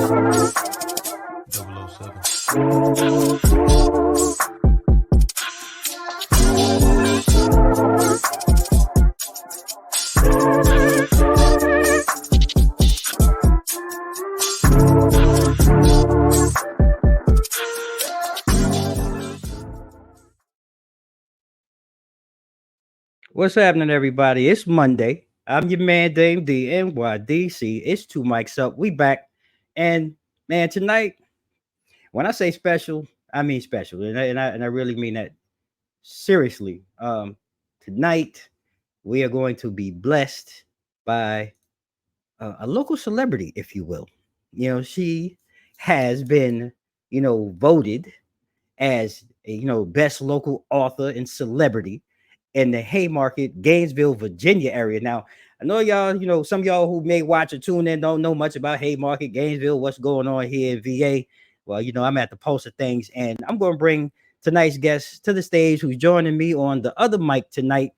What's happening, everybody? It's Monday. I'm your man, Dame D, NYDC. It's Two Mics Up. We back. And, man, tonight, when I say special, I mean special. And I really mean that seriously. Tonight, we are going to be blessed by a local celebrity, if you will. She has been, voted as best local author and celebrity in the Haymarket, Gainesville, Virginia area. Now, I know y'all, some of y'all who may watch or tune in don't know much about Haymarket, Gainesville, what's going on here in VA. Well, I'm at the pulse of things, and I'm going to bring tonight's guest to the stage who's joining me on the other mic tonight.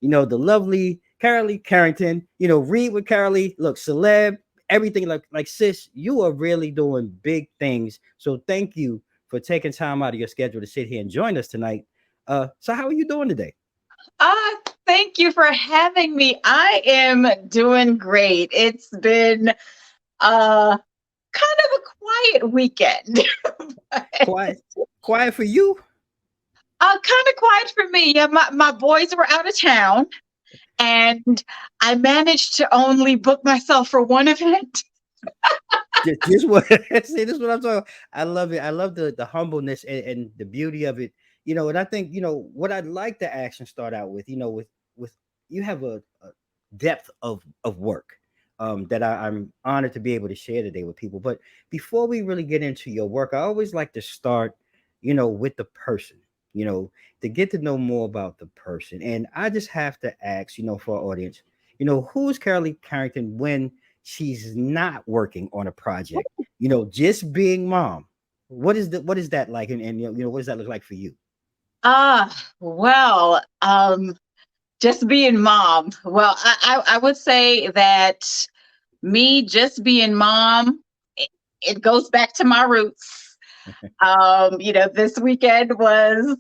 The lovely Carylee Carrington. Read with Carylee. Look, celeb, everything like sis, you are really doing big things. So thank you for taking time out of your schedule to sit here and join us tonight. So how are you doing today? Thank you for having me. I am doing great. It's been kind of a quiet weekend. Quiet for you? Kind of quiet for me. Yeah, my boys were out of town, and I managed to only book myself for one event. Just what see, this is what I'm talking. I love it. I love the humbleness and the beauty of it. And I think what I'd like to actually start out with, with you have a depth of work that I'm honored to be able to share today with people. But before we really get into your work, I always like to start, with the person, to get to know more about the person. And I just have to ask, for our audience, who's Carylee Carrington when she's not working on a project, just being mom? What is that like? And what does that look like for you? Well, just being mom. Well, I would say that me just being mom, it goes back to my roots. This weekend was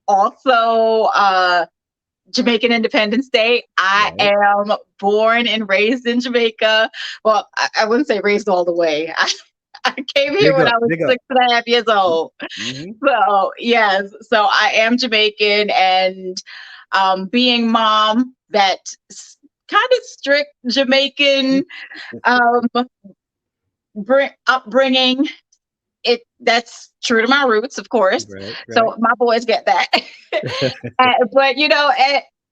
also Jamaican Independence Day. I am born and raised in Jamaica. Well, I wouldn't say raised all the way. I came here when I was 6.5 years old. Mm-hmm. So, yes. So I am Jamaican, and being mom, that kind of strict Jamaican upbringing, that's true to my roots, of course. Right. So my boys get that. But,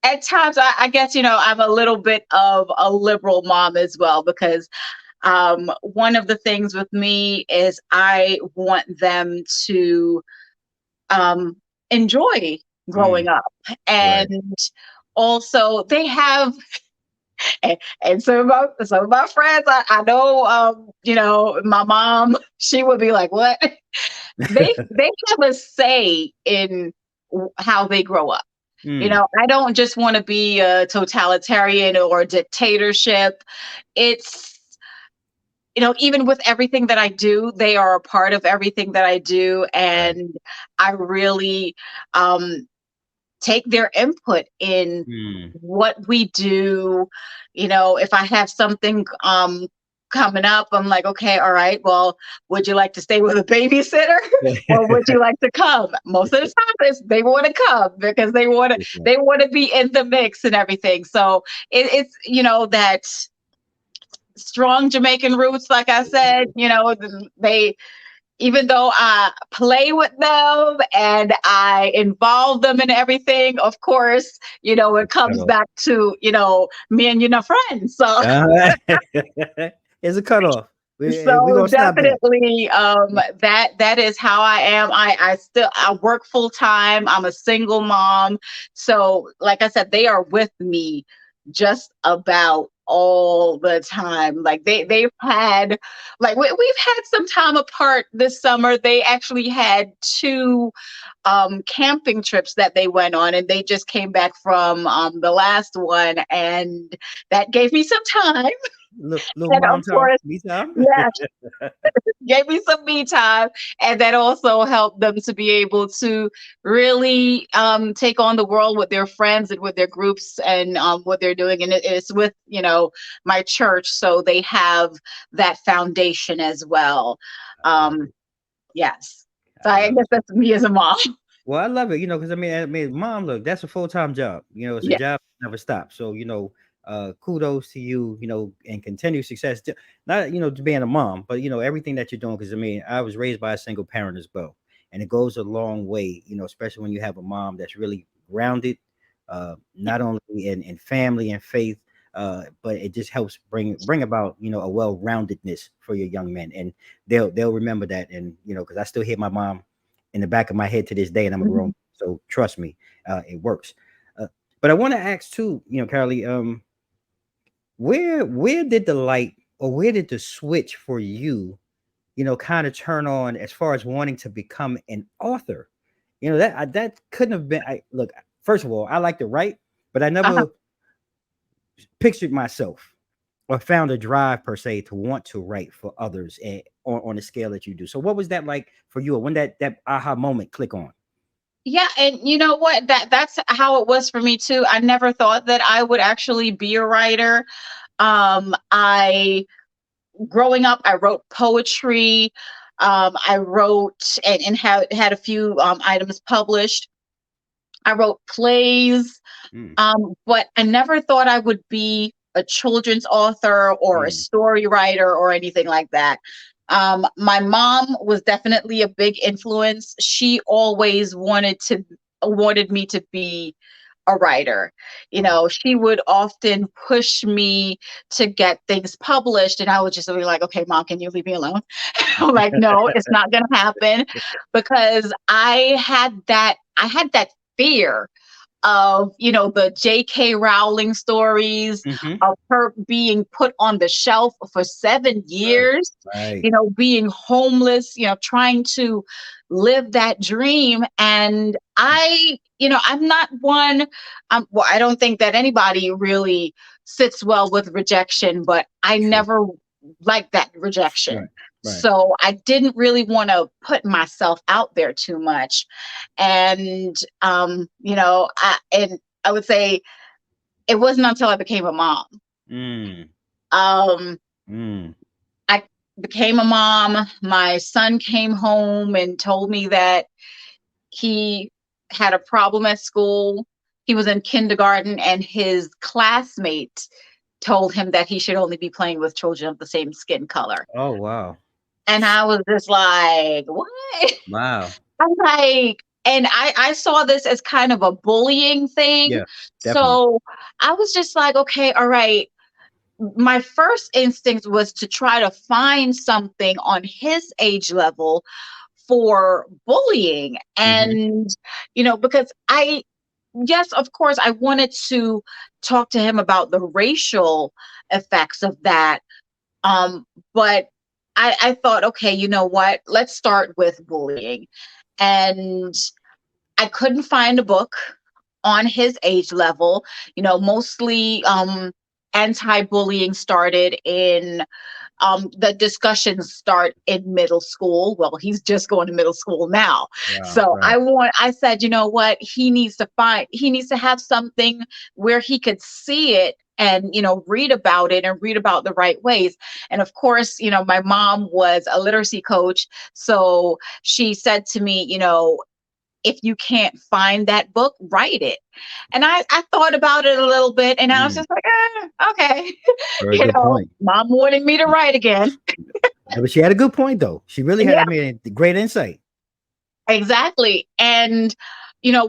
at times, I guess, I'm a little bit of a liberal mom as well, because one of the things with me is I want them to enjoy growing up. And also they have, and some of my friends, I know, my mom, she would be like, what? They have a say in how they grow up. I don't just want to be a totalitarian or a dictatorship. It's, even with everything that I do, they are a part of everything that I do. And I really take their input in what we do. If I have something coming up, I'm like, okay, all right, well, would you like to stay with a babysitter or would you like to come? Most of the time they want to come because they want to be in the mix and everything. So it's that strong Jamaican roots, like I said, they, even though I play with them and I involve them in everything, of course, it comes back to, me and friends. So it's a cutoff. So definitely that is how I am. I work full time. I'm a single mom. So like I said, they are with me just about all the time. Like they've had, like we've had some time apart this summer. They actually had 2 camping trips that they went on, and they just came back from the last one, and that gave me some time. little And mom of time, course, me time. yeah, gave me some me time, and that also helped them to be able to really take on the world with their friends and with their groups and what they're doing. And it's with my church, so they have that foundation as well. I love Um, it. yes, so I I love guess it. that's me as a mom. Well, I love it, because I mean, mom, look, that's a full time job. It's a Yeah. job that never stops. So, kudos to you, and continued success. Not, to being a mom, but everything that you're doing. Because I mean, I was raised by a single parent as well, and it goes a long way. Especially when you have a mom that's really grounded, not only in family and faith, but it just helps bring about a well roundedness for your young men, and they'll remember that. And because I still hear my mom in the back of my head to this day, and I'm a grown. Mhm. So trust me, it works. Uh, but I want to ask too, Carylee, where did the light, or where did the switch for you, kind of turn on as far as wanting to become an author? That couldn't have been. I look, first of all, I like to write, but I Uh-huh. never pictured myself or found a drive per se to want to write for others, on the scale that you do. So what was that like for you, or when that aha moment click on? Yeah, and you know what? That's how it was for me too. I never thought that I would actually be a writer. I growing up, I wrote poetry. I wrote and had a few items published. I wrote plays, Mm, but I never thought I would be a children's author or a mm, story writer or anything like that. My mom was definitely a big influence. She always wanted me to be a writer. wow. She would often push me to get things published, and I would just be like, "Okay, mom, can you leave me alone?" I'm like, "No, it's not going to happen," because I had that fear of the J.K. Rowling stories, Hmm. of her being put on the shelf for 7 Right. years, Right. being homeless, trying to live that dream. And I'm not one. Well, I don't think that anybody really sits well with rejection, but I True. never liked that rejection. Right. Right. So I didn't really want to put myself out there too much. And I would say it wasn't until I became a mom. Mm, Um, mm, I became a mom. My son came home and told me that he had a problem at school. He was in kindergarten, and his classmate told him that he should only be playing with children of the same skin color. oh wow. And I was just like, what? Wow. I'm like, and I saw this as kind of a bullying thing. Yeah, definitely. So I was just like, okay, all right. My first instinct was to try to find something on his age level for bullying. Hmm. And, because yes, of course, I wanted to talk to him about the racial effects of that. Um, but I thought, okay, you know what? Let's start with bullying. And I couldn't find a book on his age level. Mostly anti-bullying started in the discussions start in middle school. Well, he's just going to middle school now. Wow. So Right. I said, you know what? He needs to have something where he could see it and, read about it and read about the right ways. And of course, my mom was a literacy coach. So she said to me, if you can't find that book, write it. And I thought about it a little bit, and I was Mm, just like, okay. very good point. Mom wanting me to write again. Yeah, but she had a good point though. She really had. Yeah, I mean, great insight. exactly. And,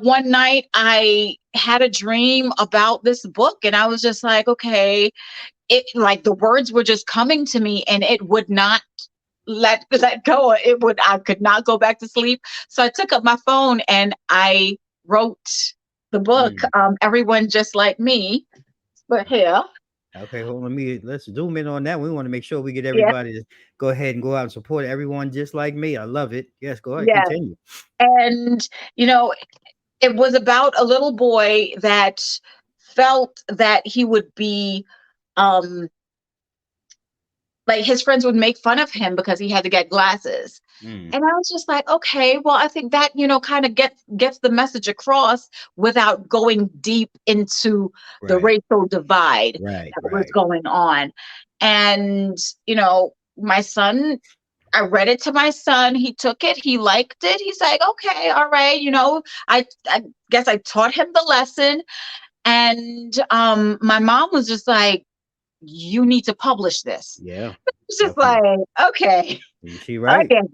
one night I had a dream about this book, and I was just like, okay, it like the words were just coming to me, and it would not let go. I could not go back to sleep. So I took up my phone and I wrote the book, Mm. Everyone Just Like Me. But here, Okay, hold on. Let's zoom in on that. We want to make sure we get yeah, everybody to go ahead and go out and support everyone just like me. I love it. Yes, go ahead, yeah. continue. And, you know, it was about a little boy that felt that he would be um like his friends would make fun of him because he had to get glasses. Mm, And I was just like, okay, well, I think that, kind of gets the message across without going deep into the right, racial divide right, that was right. going on. And, my son, I read it to my son. He took it. He liked it. He's like, okay, all right. I guess I taught him the lesson. And my mom was just like, you need to publish this. Yeah, It's just definitely. like, okay, She right. again.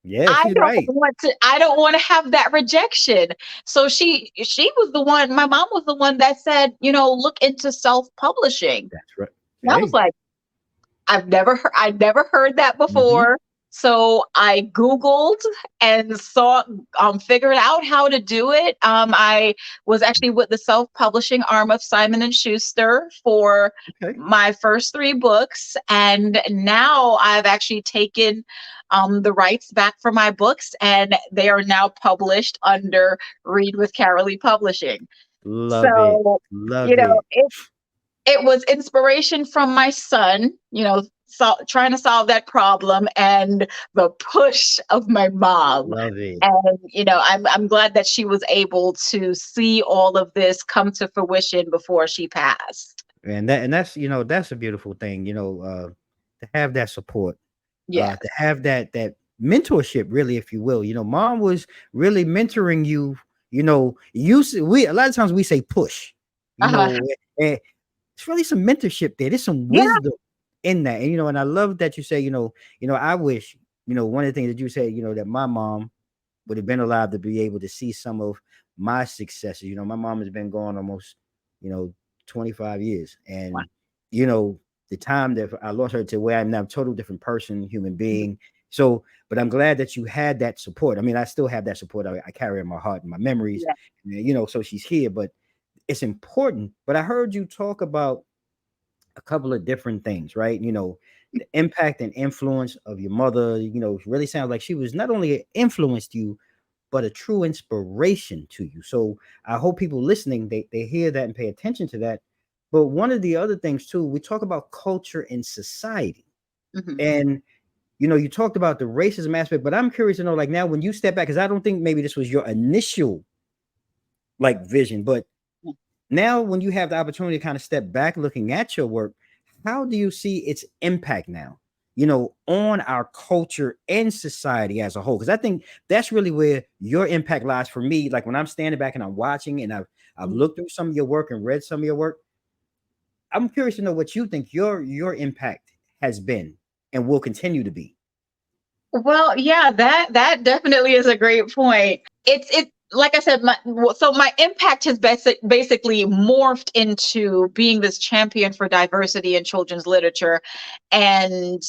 Yeah, I she's don't right. want to have that rejection. So she was the one, my mom was the one that said, look into self-publishing. That's right. And I was Hey. like, I'd never heard that Hmm. before. So I Googled and figured out how to do it. I was actually with the self-publishing arm of Simon and Schuster for Okay. my first 3 books. And now I've actually taken the rights back for my books, and they are now published under Read with Carylee Publishing. Love it. So, you Love know, it. it was inspiration from my son, trying to solve that problem, and the push of my mom. Love it. And I'm glad that she was able to see all of this come to fruition before she passed. And that's a beautiful thing, to have that support, to Yes. have that mentorship, really, if you will. Mom was really mentoring you. We a lot of times we say push, Uh-huh. and it's really some mentorship there. There's some Yeah. wisdom in that. And I love that you say, I wish, one of the things that you said, that my mom would have been alive to be able to see some of my successes. My mom has been gone almost, you know, 25 years. Wow. And, the time that I lost her to where I'm now a total different person, human Mhm. being. So, but I'm glad that you had that support. I mean, I still have that support. I carry in my heart and my memories, Yeah. so she's here, but it's important. But I heard you talk about a couple of different things, right? The impact and influence of your mother, really sounds like she was not only influenced you, but a true inspiration to you. So I hope people listening, they hear that and pay attention to that. But one of the other things too, we talk about culture and society. Mhm. And you talked about the racism aspect, but I'm curious to know, like, now when you step back, because I don't think maybe this was your initial like vision, but now when you have the opportunity to kind of step back looking at your work, how do you see its impact now, on our culture and society as a whole? Because I think that's really where your impact lies for me. Like when I'm standing back and I'm watching and I've Mhm. looked through some of your work and read some of your work, I'm curious to know what you think your impact has been and will continue to be. Well, yeah, that definitely is a great point. It like I said, my impact has basically morphed into being this champion for diversity in children's literature, and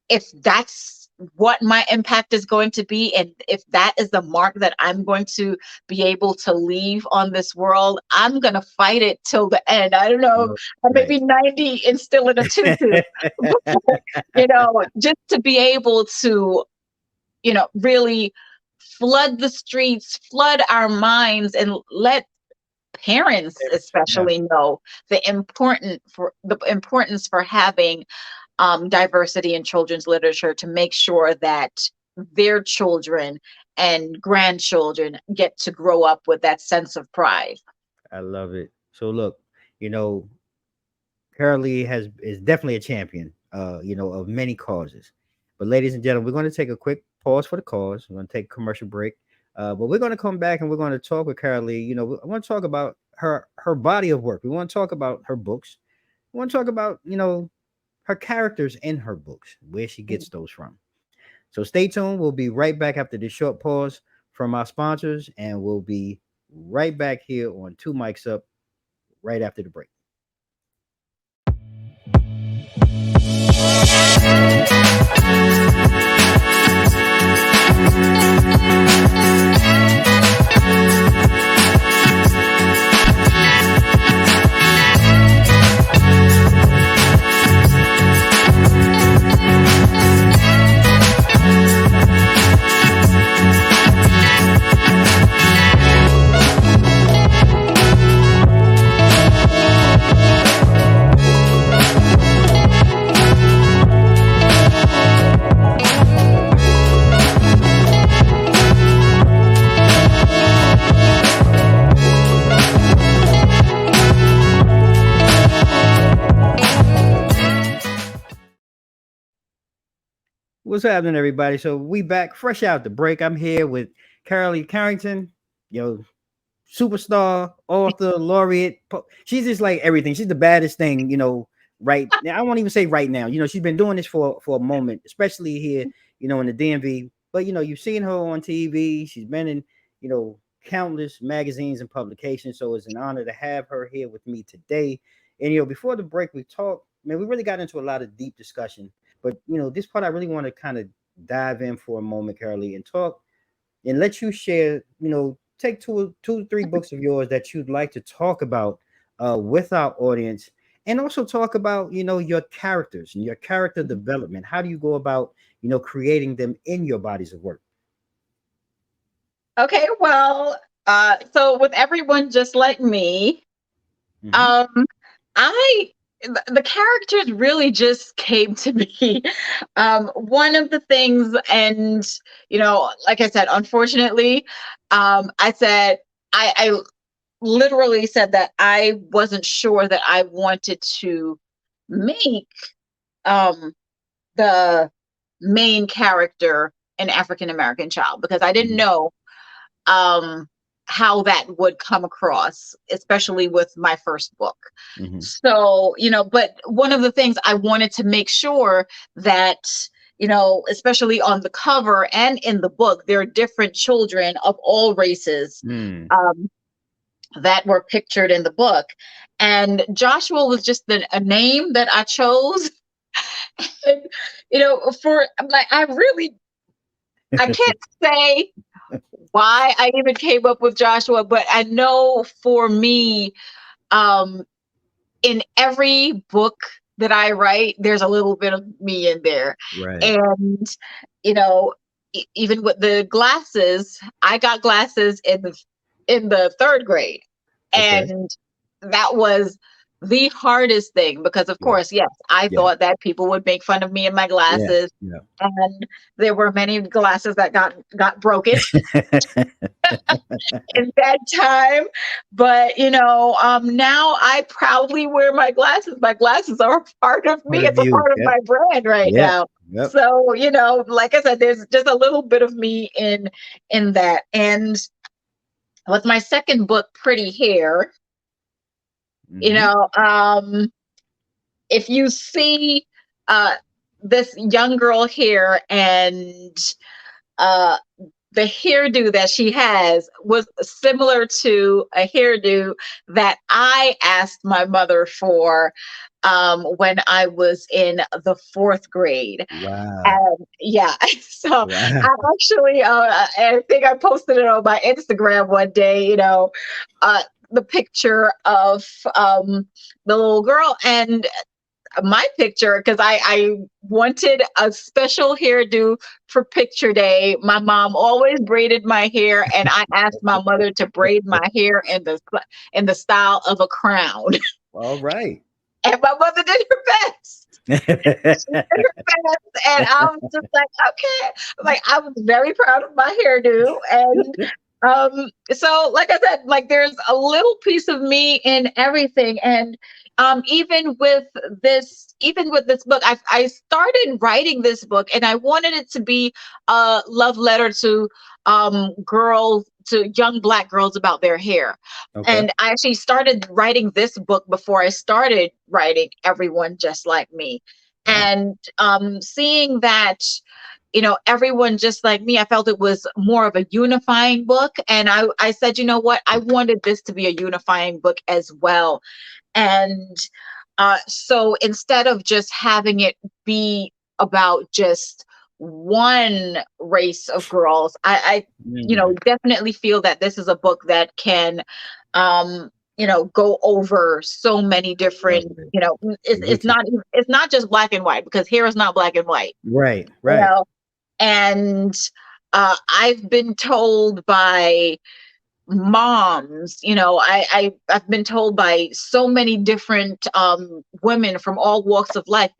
if that's what my impact is going to be, and if that is the mark that I'm going to be able to leave on this world, I'm going to fight it till the end. I don't know, No, I may right. be 90 and still in a tutu, just to be able to, really flood the streets, flood our minds, and let parents Yeah, especially know the importance for having diversity in children's literature, to make sure that their children and grandchildren get to grow up with that sense of pride. I love it. So look, you know, Carylee is definitely a champion, of many causes. But ladies and gentlemen, we're going to take a quick pause for the cause. We're going to take a commercial break. But we're going to come back and we're going to talk with Carylee. I want to talk about her body of work. We want to talk about her books. We want to talk about, her characters in her books, where she gets those from. So stay tuned. We'll be right back after this short pause from our sponsors, and we'll be right back here on Two Mics Up right after the break. What's happening, everybody? So we back fresh out the break. I'm here with Carylee Carrington, yo, superstar, author, laureate. She's just like everything. She's the baddest thing, right now. I won't even say right now. She's been doing this for a moment, especially here, in the DMV. But you've seen her on TV. She's been in, countless magazines and publications. So it's an honor to have her here with me today. And before the break, we talked. Man, we really got into a lot of deep discussion. But this part I really want to kind of dive in for a moment, Carylee, and talk and let you share, take two, 3 books of yours that you'd like to talk about with our audience, and also talk about, your characters and your character development. How do you go about, creating them in your bodies of work? Okay, well, so with everyone just like me, Mhm. I the characters really just came to me. One of the things, and like I said, unfortunately, I said I literally said that I wasn't sure that I wanted to make the main character an African American child, because I didn't Mhm. know um, how that would come across, especially with my first book. Mhm. So, but one of the things I wanted to make sure that, especially on the cover and in the book, there are different children of all races Mm. um, that were pictured in the book. And Joshua was just a name that I chose. And, for like, I can't say why I even came up with Joshua, but I know for me, um, in every book that I write, there's a little bit of me in there. Right. And, you know, even with the glasses, I got glasses in the third grade. Okay. And that was the hardest thing because, of Yeah. course, yes, I Yeah. thought that people would make fun of me and my Yeah. glasses. Yeah. And there were many glasses that got broken in that time. But now I proudly wear my glasses. My glasses are a part of me. Part of It's a you. part of Yep. my brand right Yep. now. Yep. So, like I said, there's just a little bit of me in that. And with my second book, Pretty Hair, you Mhm. know, um, if you see uh this young girl here, and uh the hairdo that she has was similar to a hairdo that I asked my mother for when I was in the fourth grade. Wow. And yeah, so Wow. I actually, I think I posted it on my Instagram one day, uh, the picture of the little girl and my picture, because I wanted a special hairdo for picture day. My mom always braided my hair, and I asked my mother to braid my hair in the style of a crown. All right. And my mother did her best. She did her best, and I was just like, okay. Like, I was very proud of my hairdo, and so like I said, like there's a little piece of me in everything. And even with this book, I started writing this book, and I wanted it to be a love letter to young Black girls about their hair. Okay. And I actually started writing this book before I started writing Everyone Just Like Me. Wow. And seeing that, everyone just like me, I felt it was more of a unifying book. And I said, you know what? I wanted this to be a unifying book as well. And so instead of just having it be about just one race of girls, I Mm. definitely feel that this is a book that can, go over so many Love different, it. it's, Can't wait it's to. not, it's not just black and white, because hair is not black and white, Right. you Right. know, and I've been told by moms, I've been told by so many different women from all walks of life,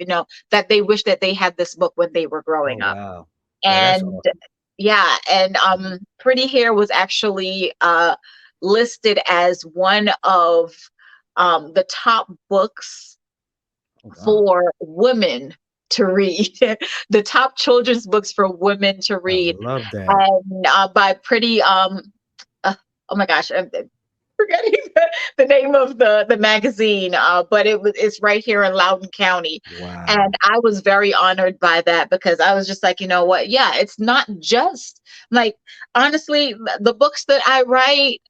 that they wish that they had this book when they were Oh growing up. wow. Yeah, that's And awesome. yeah, and Pretty Hair was actually listed as one of the top books Oh wow. for women to read, the top children's books for women to I read, love that. and by pretty oh my gosh, I'm forgetting the name of the magazine, but it's right here in Loudoun County, Wow. and I was very honored by that because I was just like, you know what? Yeah, it's not just like, honestly, the books that I write,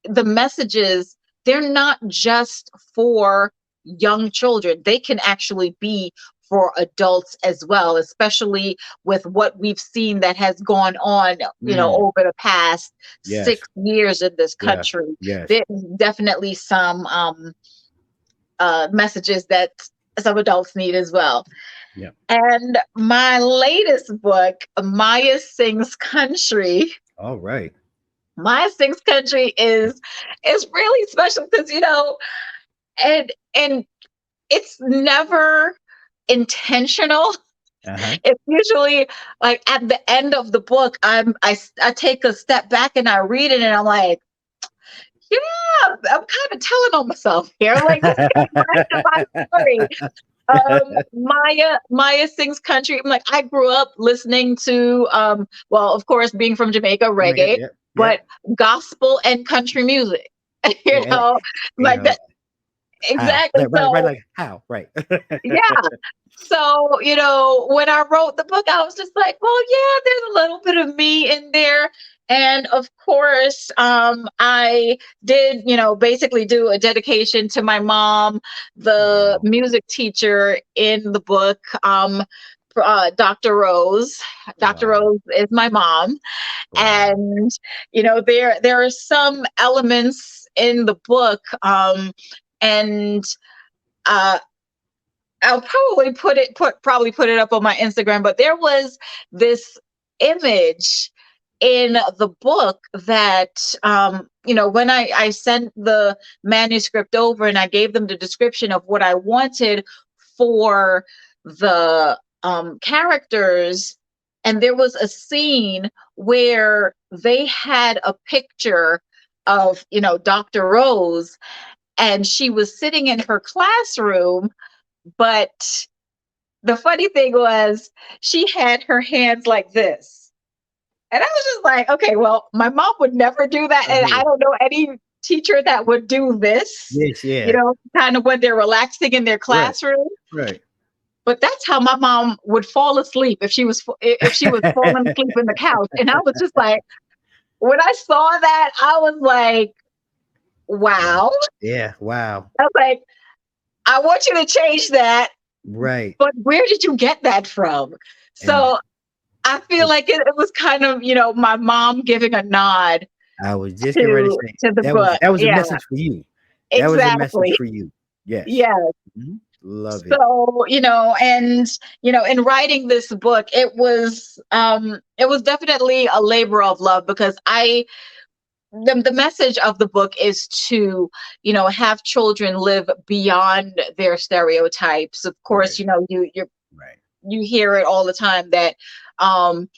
the messages, they're not just for young children. They can actually be for adults as well, especially with what we've seen that has gone on, Mm, over the past yes. 6 years in this Yeah. country. Yes. There's definitely some messages that some adults need as well. Yeah. And my latest book, Maya Sings Country. All right. Maya Sings Country is really special because, and it's never intentional. Uh-huh. It's usually like at the end of the book, I take a step back and I read it and I'm like, yeah, I'm kind of telling on myself here. I'm like, this is my story. Maya Sings Country. I'm like, I grew up listening to, well, of course, being from Jamaica, Jamaica, reggae, yep. but Yep. gospel and country music. you Yeah. know, You like know, that. how? Exactly. Right, So like how? Right. yeah. So, when I wrote the book, I was just like, well, yeah, there's a little bit of me in there. And of course, I did, basically do a dedication to my mom, the Oh, music teacher in the book, Dr. Rose. Dr. wow. Rose is my mom. Wow. And, there are some elements in the book, and uh, I'll probably probably put it up on my Instagram, but there was this image in the book that, when I sent the manuscript over and I gave them the description of what I wanted for the characters, and there was a scene where they had a picture of, Dr. Rose, and she was sitting in her classroom, but the funny thing was she had her hands like this. And I was just like, okay, well, my mom would never do that. And I Okay. don't know any teacher that would do this, Yes, yeah. kind of when they're relaxing in their Right. classroom. Right. But that's how my mom would fall asleep if she was falling asleep in the couch. And I was just like, when I saw that, I was like, Wow. wow. Yeah. Wow. I was like, I want you to change that, Right. but where did you get that from? And So I feel it, like it was kind of, my mom giving a nod I was just getting ready to to say to the book. that was a Yeah, message for you. That was a message exactly. for you. Yes. Yeah. Mhm. Love it. So, and in writing this book, it was definitely a labor of love because the message of the book is to, have children live beyond their stereotypes. Of course, Right. Right. you hear it all the time that um,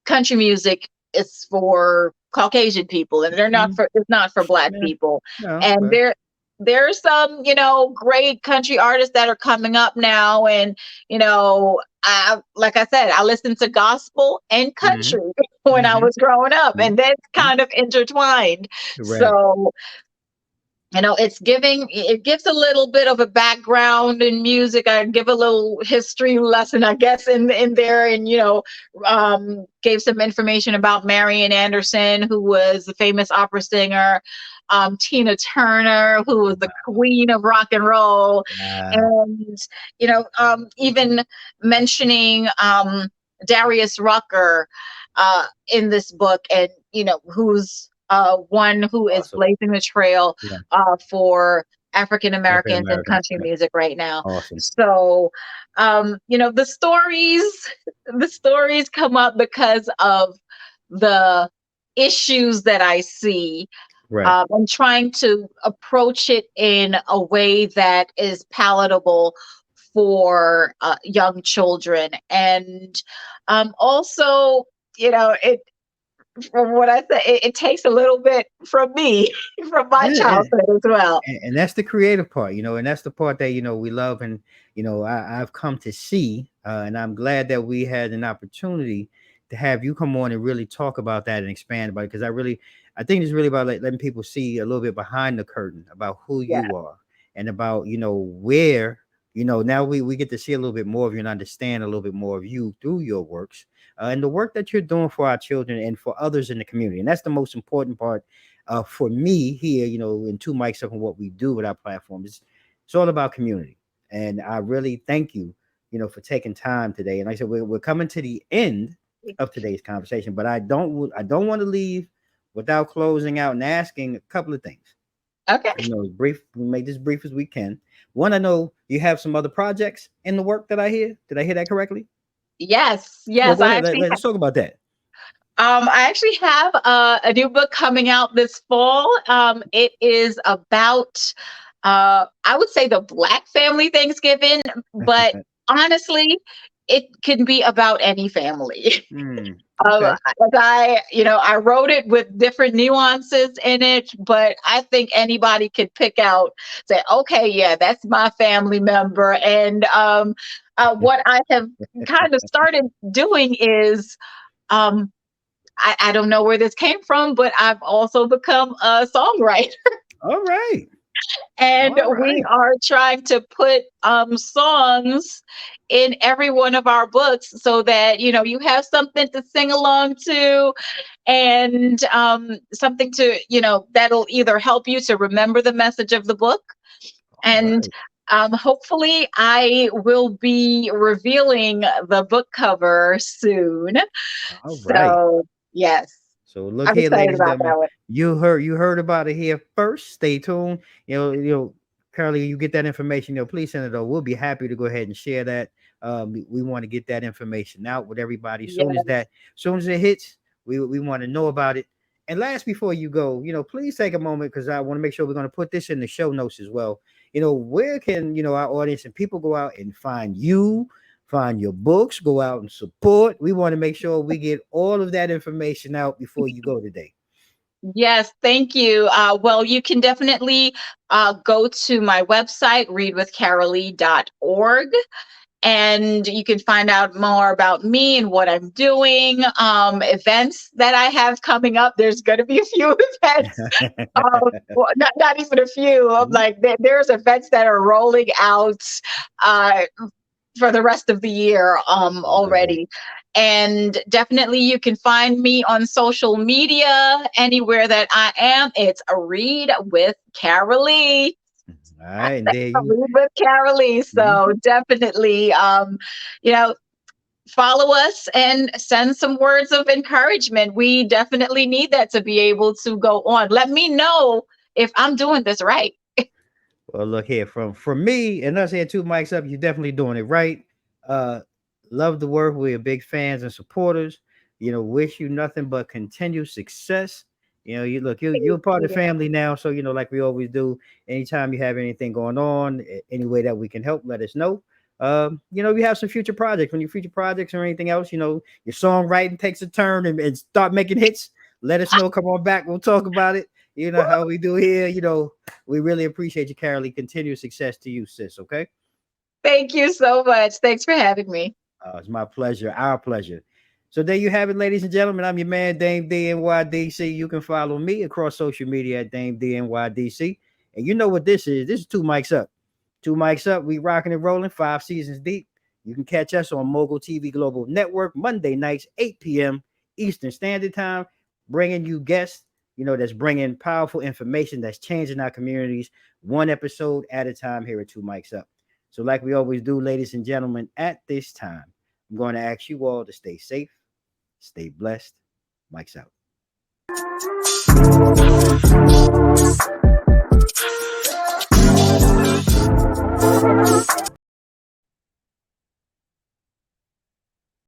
country music is for Caucasian people, and Mhm. it's not for Black Yeah. people. No, And but there's some, great country artists that are coming up now, and like I said, I listened to gospel and mhm. country when I Mhm. was growing up, Mhm. and that's Mhm. kind of intertwined. Right. So it gives a little bit of a background in music. I give a little history lesson, I guess, in there, and gave some information about Marian Anderson, who was the famous opera singer, Tina Turner, who was the queen of rock and roll, Wow. and even mentioning Darius Rucker in this book, and who's one who is Awesome. blazing the trail Yeah. for African African Americans in American. country Yeah. music right now. Awesome. So, the stories come up because of the issues that I see, Right. and trying to approach it in a way that is palatable for young children. And also, it from what I say, it takes a little bit from me, from my Yeah. childhood as well. And that's the creative part, and that's the part that we love. And I've come to see, and I'm glad that we had an opportunity to have you come on and really talk about that and expand about it, because I think it's really about letting people see a little bit behind the curtain about who Yeah. you are, and about where now we get to see a little bit more of you and understand a little bit more of you through your works, and the work that you're doing for our children and for others in the community. And that's the most important part for me here, in Two Mics Up, and what we do with our platform. It's all about community. And I really thank you, for taking time today. And like I said, we're coming to the end of today's conversation, but I don't want to leave without closing out and asking a couple of things. Okay. Brief. We make this brief as we can. One, I know you have some other projects in the work that I hear. Did I hear that correctly? Yes. Well, go ahead. Let's talk about that. I actually have a new book coming out this fall. It is about, I would say, the Black family Thanksgiving, but honestly, it can be about any family. Okay. I wrote it with different nuances in it, but I think anybody could pick out, say, okay, yeah, that's my family member. And what I have kind of started doing is, I don't know where this came from, but I've also become a songwriter. All right. And we are trying to put songs in every one of our books so that, you have something to sing along to, and something to, that'll either help you to remember the message of the book. And hopefully I will be revealing the book cover soon. So, yes. So look here, ladies and gentlemen. You heard about it here first. Stay tuned. Carylee, you get that information. Please send it over. We'll be happy to go ahead and share that. We want to get that information out with everybody. Soon as it hits, we want to know about it. And last, before you go, please take a moment, because I want to make sure we're going to put this in the show notes as well. Where can our audience and people go out and find you? Find your books, go out and support. We want to make sure we get all of that information out before you go today. Yes, thank you. Well, you can definitely go to my website, readwithcarylee.org, and you can find out more about me and what I'm doing, events that I have coming up. There's going to be a few events, well, not even a few. Like there's events that are rolling out for the rest of the year already. And definitely you can find me on social media anywhere that I am. It's Read with Carylee. All right. Read with Carylee. So definitely follow us and send some words of encouragement. We definitely need that to be able to go on. Let me know if I'm doing this right. Well, look here, from me and us here, Two Mics Up, you're definitely doing it right. Love the work. We're big fans and supporters. Wish you nothing but continued success. You're a part of the family now. So, like we always do, anytime you have anything going on, any way that we can help, let us know. You have some future projects. When your future projects or anything else, your songwriting takes a turn and start making hits, let us know. Come on back. We'll talk about it. You know how we do here. We really appreciate you, Carylee. Continued success to you, sis. Okay. Thank you so much. Thanks for having me. It's my pleasure. Our pleasure. So there you have it, ladies and gentlemen. I'm your man, Dame DNYDC. You can follow me across social media at Dame DNYDC. And you know what this is. This is Two Mics Up. Two Mics Up. We rocking and rolling 5 seasons deep. You can catch us on Mogul TV Global Network Monday nights, 8 p.m. Eastern Standard Time, bringing you guests, that's bringing powerful information that's changing our communities one episode at a time here at Two Mics Up. So like we always do, ladies and gentlemen, at this time, I'm going to ask you all to stay safe, stay blessed. Mics out.